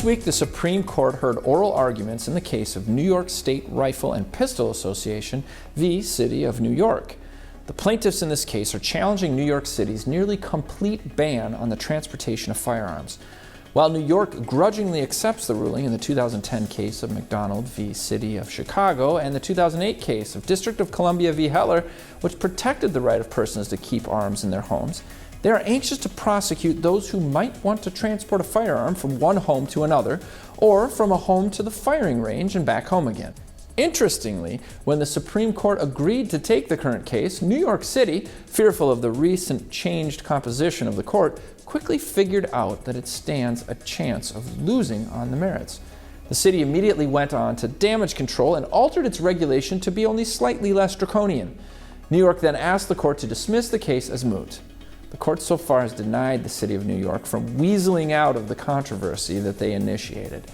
This week, the Supreme Court heard oral arguments in the case of New York State Rifle and Pistol Association v. City of New York. The plaintiffs in this case are challenging New York City's nearly complete ban on the transportation of firearms. While New York grudgingly accepts the ruling in the 2010 case of McDonald v. City of Chicago and the 2008 case of District of Columbia v. Heller, which protected the right of persons to keep arms in their homes, they are anxious to prosecute those who might want to transport a firearm from one home to another, or from a home to the firing range and back home again. Interestingly, when the Supreme Court agreed to take the current case, New York City, fearful of the recent changed composition of the court, quickly figured out that it stands a chance of losing on the merits. The city immediately went on to damage control and altered its regulation to be only slightly less draconian. New York then asked the court to dismiss the case as moot. The court so far has denied the City of New York from weaseling out of the controversy that they initiated.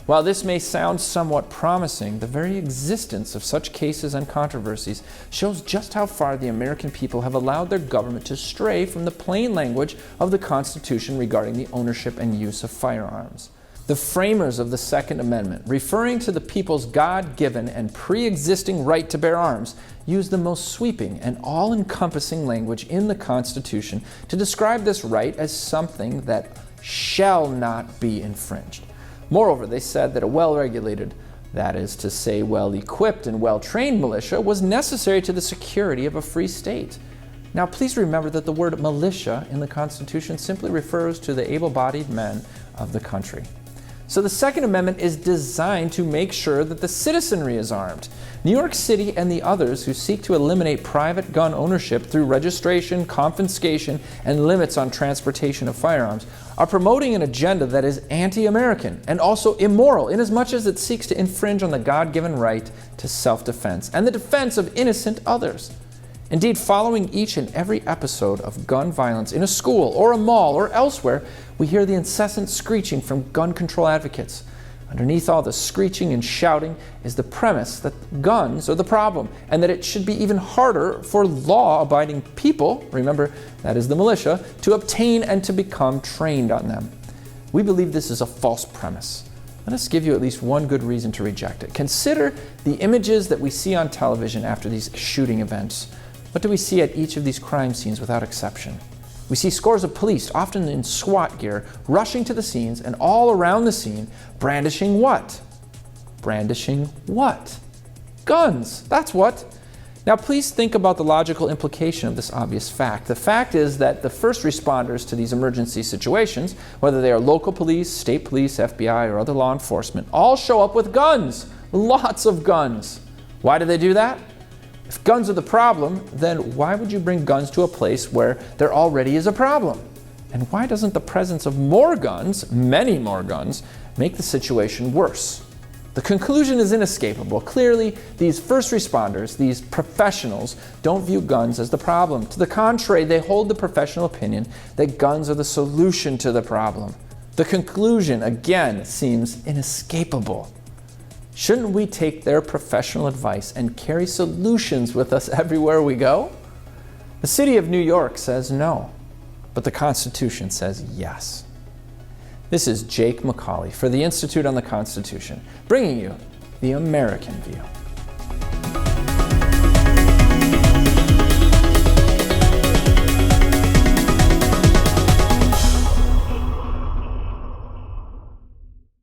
While this may sound somewhat promising, the very existence of such cases and controversies shows just how far the American people have allowed their government to stray from the plain language of the Constitution regarding the ownership and use of firearms. The framers of the Second Amendment, referring to the people's God-given and pre-existing right to bear arms, used the most sweeping and all-encompassing language in the Constitution to describe this right as something that shall not be infringed. Moreover, they said that a well-regulated, that is to say well-equipped and well-trained militia, was necessary to the security of a free state. Now, please remember that the word militia in the Constitution simply refers to the able-bodied men of the country. So the Second Amendment is designed to make sure that the citizenry is armed. New York City and the others who seek to eliminate private gun ownership through registration, confiscation, and limits on transportation of firearms are promoting an agenda that is anti-American and also immoral inasmuch as it seeks to infringe on the God-given right to self-defense and the defense of innocent others. Indeed, following each and every episode of gun violence in a school or a mall or elsewhere, we hear the incessant screeching from gun control advocates. Underneath all the screeching and shouting is the premise that guns are the problem and that it should be even harder for law-abiding people, remember that is the militia, to obtain and to become trained on them. We believe this is a false premise. Let us give you at least one good reason to reject it. Consider the images that we see on television after these shooting events. What do we see at each of these crime scenes without exception? We see scores of police, often in SWAT gear, rushing to the scenes and all around the scene, brandishing what? Brandishing what? Guns, that's what. Now please think about the logical implication of this obvious fact. The fact is that the first responders to these emergency situations, whether they are local police, state police, FBI, or other law enforcement, all show up with guns, lots of guns. Why do they do that? If guns are the problem, then why would you bring guns to a place where there already is a problem? And why doesn't the presence of more guns, many more guns, make the situation worse? The conclusion is inescapable. Clearly, these first responders, these professionals, don't view guns as the problem. To the contrary, they hold the professional opinion that guns are the solution to the problem. The conclusion, again, seems inescapable. Shouldn't we take their professional advice and carry solutions with us everywhere we go? The City of New York says no, but the Constitution says yes. This is Jake MacAulay for the Institute on the Constitution, bringing you the American view.